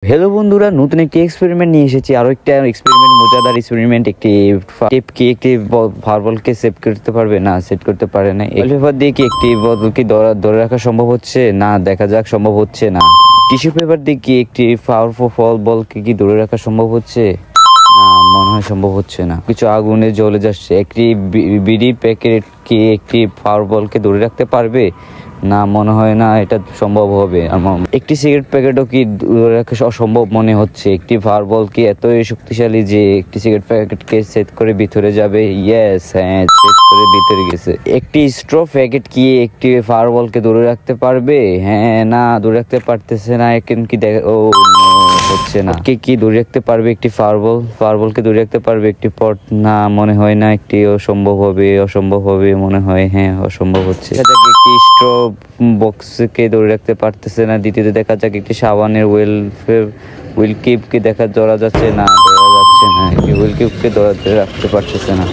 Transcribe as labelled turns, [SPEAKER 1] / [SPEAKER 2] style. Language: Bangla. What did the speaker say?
[SPEAKER 1] হ্যালো বন্ধুরা, নতুন একটি এক্সপেরিমেন্ট নিয়ে এসেছি। আরো একটা এক্সপেরিমেন্ট, মজাদার এক্সপেরিমেন্ট। একটি টেপকে একটি ফারবলকে সেভ করতে পারবে না, সেট করতে পারে না। পেপার দিয়ে কি একটি বলকে ধরে রাখা সম্ভব হচ্ছে না? দেখা যাক, সম্ভব হচ্ছে না। টিস্যু পেপার দিয়ে কি একটি পাওয়ারফুল বলকে কি ধরে রাখা সম্ভব হচ্ছে না? মনে হয় সম্ভব হচ্ছে না। কিছু আগুনে জ্বলে যাচ্ছে। একটি বিড়ি প্যাকেট কি একটি ফায়ারবলকে ধরে রাখতে পারবে না? মনে হয় না এটা সম্ভব হবে। একটি সিগারেট প্যাকেটও কি ধরে রাখা অসম্ভব মনে হচ্ছে। একটি ফায়ারবল কি এতই শক্তিশালী যে একটি সিগারেট প্যাকেটকে সেট করে ভিতরে যাবে? ইয়েস, হ্যাঁ, সেট করে ভিতরে গেছে। একটি স্ট্র প্যাকেট কি একটি ফায়ারবলকে ধরে রাখতে পারবে? হ্যাঁ, না, ধরে রাখতে পারতেছে না। এখন কি ও হচ্ছে না। কে কি ধরে রাখতে পারবে একটি ফায়ারবলকে ধরে রাখতে পারবে একটি পট? না, মনে হয় না। একটি অসম্ভব হবে মনে হয়। হ্যাঁ, অসম্ভব হচ্ছে। দেখা যাক একটি স্ট্র বক্সকে ধরে রাখতে পারতেছে না। দ্বিতীয়তে দেখা যাক একটি সাবানের হুইল কিপকে ধরা যাচ্ছে না। একটি হুইল কিপকে ধরে রাখতে পারতেছে না।